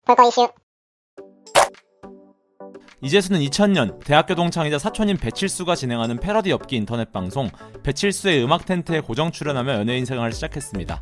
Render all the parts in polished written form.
볼거 이슈. 이재수는 2000년 대학교 동창이자 사촌인 배칠수가 진행하는 패러디 엽기 인터넷 방송 배칠수의 음악 텐트에 고정 출연하며 연예인 생활을 시작했습니다.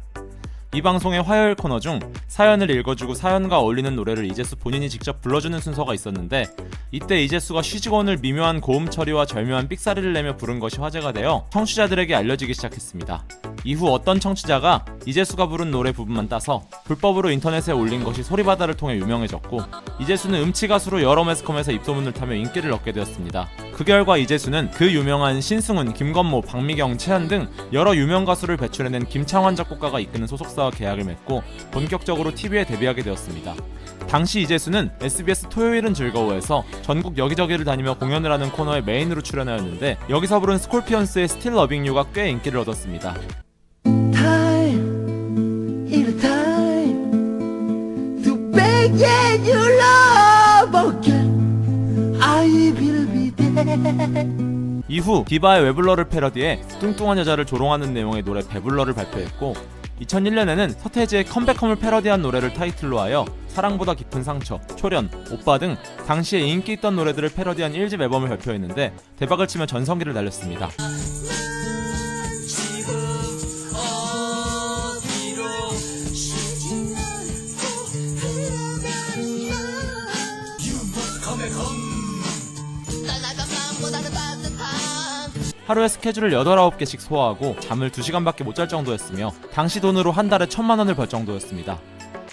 이 방송의 화요일 코너 중 사연을 읽어주고 사연과 어울리는 노래를 이재수 본인이 직접 불러주는 순서가 있었는데, 이때 이재수가 쉬지곤을 미묘한 고음 처리와 절묘한 삑사리를 내며 부른 것이 화제가 되어 청취자들에게 알려지기 시작했습니다. 이후 어떤 청취자가 이재수가 부른 노래 부분만 따서 불법으로 인터넷에 올린 것이 소리바다를 통해 유명해졌고, 이재수는 음치 가수로 여러 매스컴에서 입소문을 타며 인기를 얻게 되었습니다. 그 결과 이재수는 그 유명한 신승훈, 김건모, 박미경, 채연 등 여러 유명 가수를 배출해낸 김창완 작곡가가 이끄는 소속사와 계약을 맺고 본격적으로 TV에 데뷔하게 되었습니다. 당시 이재수는 SBS 토요일은 즐거워에서 전국 여기저기를 다니며 공연을 하는 코너에 메인으로 출연하였는데, 여기서 부른 스콜피언스의 Still Loving You가 꽤 인기를 얻었습니다. Time, it's time to beg your love again. I will be there. 이후 디바의 웨블러를 패러디해 뚱뚱한 여자를 조롱하는 내용의 노래 배불러를 발표했고, 2001년에는 서태지의 컴백홈을 패러디한 노래를 타이틀로 하여 사랑보다 깊은 상처, 초련, 오빠 등 당시에 인기 있던 노래들을 패러디한 1집 앨범을 발표했는데 대박을 치며 전성기를 달렸습니다. 하루에 스케줄을 8, 9개씩 소화하고 잠을 2시간밖에 못 잘 정도였으며 당시 돈으로 한 달에 1000만 원을 벌 정도였습니다.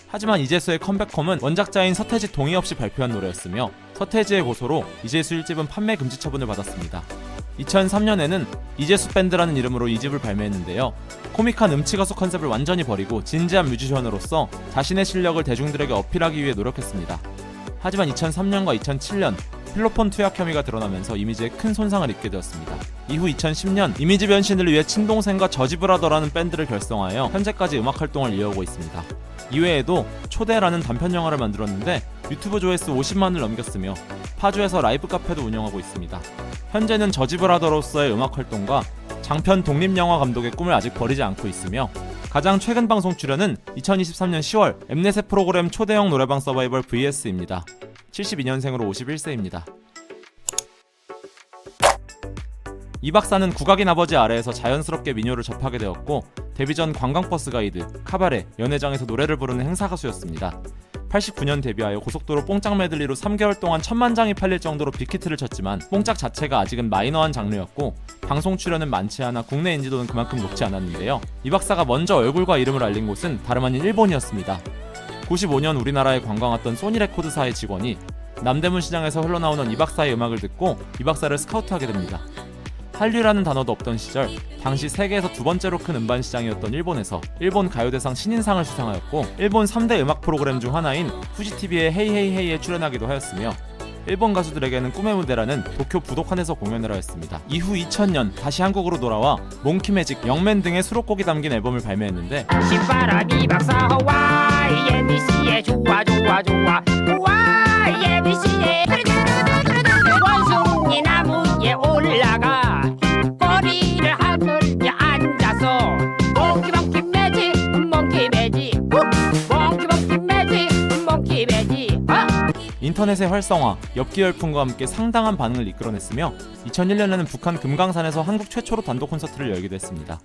하지만 이재수의 컴백홈은 원작자인 서태지 동의 없이 발표한 노래였으며 서태지의 고소로 이재수 1집은 판매 금지 처분을 받았습니다. 2003년에는 이재수 밴드라는 이름으로 2집을 발매했는데요. 코믹한 음치 가수 컨셉을 완전히 버리고 진지한 뮤지션으로서 자신의 실력을 대중들에게 어필하기 위해 노력했습니다. 하지만 2003년과 2007년 필로폰 투약 혐의가 드러나면서 이미지에 큰 손상을 입게 되었습니다. 이후 2010년 이미지 변신을 위해 친동생과 저지브라더라는 밴드를 결성하여 현재까지 음악 활동을 이어오고 있습니다. 이외에도 초대라는 단편 영화를 만들었는데 유튜브 조회수 50만을 넘겼으며 파주에서 라이브 카페도 운영하고 있습니다. 현재는 저지브라더로서의 음악 활동과 장편 독립영화 감독의 꿈을 아직 버리지 않고 있으며, 가장 최근 방송 출연은 2023년 10월 엠넷의 프로그램 초대형 노래방 서바이벌 vs입니다. 72년생으로 51세입니다. 이 박사는 국악인 아버지 아래에서 자연스럽게 민요를 접하게 되었고, 데뷔 전 관광버스 가이드, 카바레, 연회장에서 노래를 부르는 행사 가수였습니다. 89년 데뷔하여 고속도로 뽕짝 메들리로 3개월 동안 1000만 장이 팔릴 정도로 빅히트를 쳤지만 뽕짝 자체가 아직은 마이너한 장르였고 방송 출연은 많지 않아 국내 인지도는 그만큼 높지 않았는데요. 이 박사가 먼저 얼굴과 이름을 알린 곳은 다름 아닌 일본이었습니다. 95년 우리나라에 관광 왔던 소니 레코드사의 직원이 남대문 시장에서 흘러나오는 이 박사의 음악을 듣고 이 박사를 스카우트하게 됩니다. 한류라는 단어도 없던 시절, 당시 세계에서 두 번째로 큰 음반 시장이었던 일본에서 일본 가요대상 신인상을 수상하였고, 일본 3대 음악 프로그램 중 하나인 후지TV의 헤이헤이헤이에 출연하기도 하였으며, 일본 가수들에게는 꿈의 무대라는 도쿄 부도칸에서 공연을 하였습니다. 이후 2000년 다시 한국으로 돌아와 몽키매직, 영맨 등의 수록곡이 담긴 앨범을 발매했는데, 신바람이 박사와 MBC에 좋아 좋아 좋아 와 MBC에 원숭이 나무에 올라가 꼬리를 하늘에 앉아서 몽키 몽키 매직 몽키 매직 몽키 몽키 매직 몽키 매직 인터넷의 활성화, 엽기 열풍과 함께 상당한 반응을 이끌어냈으며 2001년에는 북한 금강산에서 한국 최초로 단독 콘서트를 열기도 했습니다.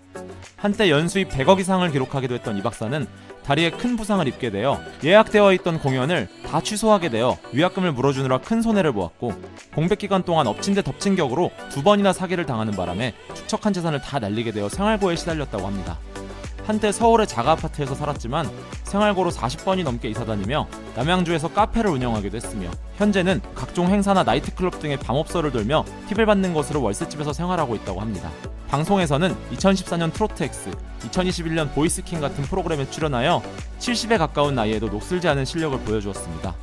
한때 연수입 100억 이상을 기록하기도 했던 이 박사는 다리에 큰 부상을 입게 되어 예약되어 있던 공연을 다 취소하게 되어 위약금을 물어주느라 큰 손해를 보았고, 공백 기간 동안 엎친 데 덮친 격으로 2번이나 사기를 당하는 바람에 축적한 재산을 다 날리게 되어 생활고에 시달렸다고 합니다. 한때 서울의 자가 아파트에서 살았지만 생활고로 40번이 넘게 이사다니며 남양주에서 카페를 운영하기도 했으며, 현재는 각종 행사나 나이트클럽 등의 방업소를 돌며 팁을 받는 것으로 월세집에서 생활하고 있다고 합니다. 방송에서는 2014년 트로트엑스, 2021년 보이스킹 같은 프로그램에 출연하여 70에 가까운 나이에도 녹슬지 않은 실력을 보여주었습니다.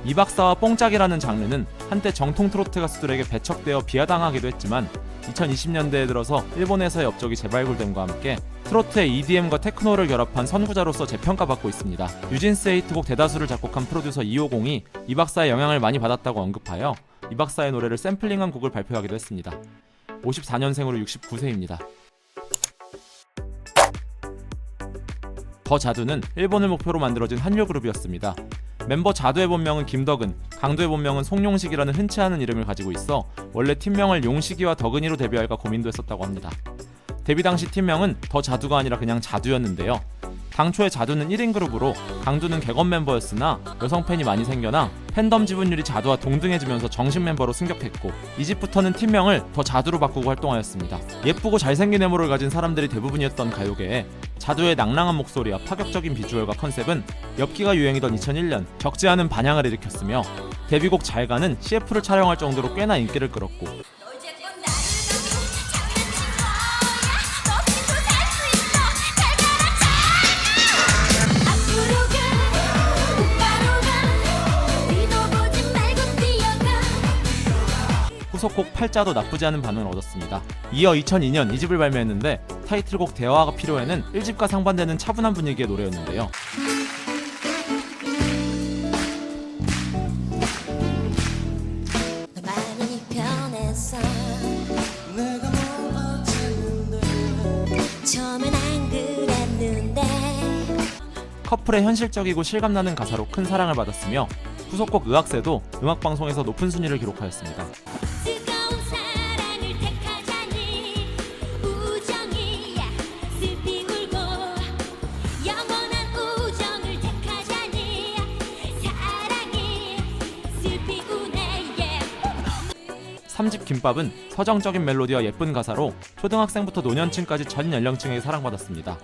이 박사와 뽕짝이라는 장르는 한때 정통 트로트 가수들에게 배척되어 비하당하기도 했지만 2020년대에 들어서 일본에서의 업적이 재발굴됨과 함께 트로트의 EDM과 테크노를 결합한 선구자로서 재평가받고 있습니다. 뉴진스의 히트곡 대다수를 작곡한 프로듀서 250이 이 박사의 영향을 많이 받았다고 언급하여 이 박사의 노래를 샘플링한 곡을 발표하기도 했습니다. 54년생으로 69세입니다. 더 자두는 일본을 목표로 만들어진 한류 그룹이었습니다. 멤버 자두의 본명은 김덕은, 강두의 본명은 송용식이라는 흔치 않은 이름을 가지고 있어 원래 팀명을 용식이와 덕은이로 데뷔할까 고민도 했었다고 합니다. 데뷔 당시 팀명은 더 자두가 아니라 그냥 자두였는데요. 당초에 자두는 1인 그룹으로 강두는 객원 멤버였으나 여성 팬이 많이 생겨나 팬덤 지분율이 자두와 동등해지면서 정식 멤버로 승격했고 이 집부터는 팀명을 더 자두로 바꾸고 활동하였습니다. 예쁘고 잘생긴 외모를 가진 사람들이 대부분이었던 가요계에 자두의 낭랑한 목소리와 파격적인 비주얼과 컨셉은 엽기가 유행이던 2001년 적지 않은 반향을 일으켰으며 데뷔곡 잘가는 CF를 촬영할 정도로 꽤나 인기를 끌었고 후속곡 팔자도 나쁘지 않은 반응을 얻었습니다. 이어 2002년 2집을 발매했는데 타이틀곡 대화가 필요해는 1집과 상반되는 차분한 분위기의 노래였는데요. 많이 변했어. 내가 뭘 어쨌는데 처음엔 안 그랬는데. 커플의 현실적이고 실감나는 가사로 큰 사랑을 받았으며 후속곡 의학새도 음악방송에서 높은 순위를 기록하였습니다. 뜨거운 사랑을 택하자니 우정이 슬피 울고 영원한 우정을 택하자니 사랑이 슬피 우네. 3집 김밥은 서정적인 멜로디와 예쁜 가사로 초등학생부터 노년층까지 전 연령층에게 사랑받았습니다.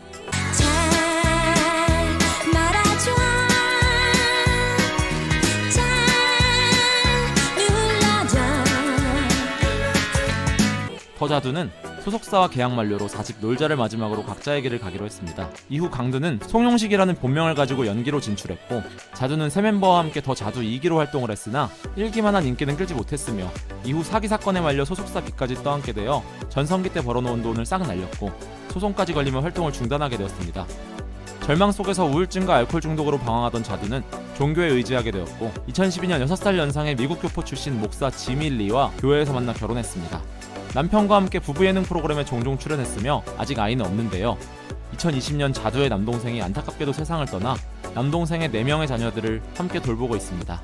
더 자두는 소속사와 계약 만료로 4집 놀자를 마지막으로 각자의 길을 가기로 했습니다. 이후 강두는 송용식이라는 본명을 가지고 연기로 진출했고 자두는 새 멤버와 함께 더 자두 2기로 활동을 했으나 1기만한 인기는 끌지 못했으며 이후 사기 사건에 말려 소속사 빚까지 떠안게 되어 전성기 때 벌어놓은 돈을 싹 날렸고 소송까지 걸리며 활동을 중단하게 되었습니다. 절망 속에서 우울증과 알코올 중독으로 방황하던 자두는 종교에 의지하게 되었고 2012년 6살 연상의 미국 교포 출신 목사 지미 리와 교회에서 만나 결혼했습니다. 남편과 함께 부부 예능 프로그램에 종종 출연했으며 아직 아이는 없는데요. 2020년 자두의 남동생이 안타깝게도 세상을 떠나 남동생의 4명의 자녀들을 함께 돌보고 있습니다.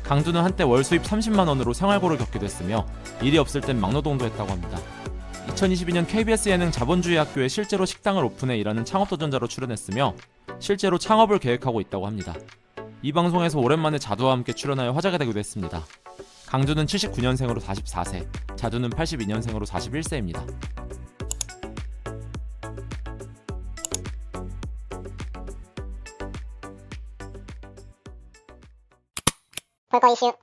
강두는 한때 월 수입 30만 원으로 생활고를 겪기도 했으며 일이 없을 땐 막노동도 했다고 합니다. 2022년 KBS 예능 자본주의 학교에 실제로 식당을 오픈해 일하는 창업도전자로 출연했으며 실제로 창업을 계획하고 있다고 합니다. 이 방송에서 오랜만에 자두와 함께 출연하여 화제가 되기도 했습니다. 강두는 79년생으로 44세, 자두는 82년생으로 41세입니다. 볼거 이슈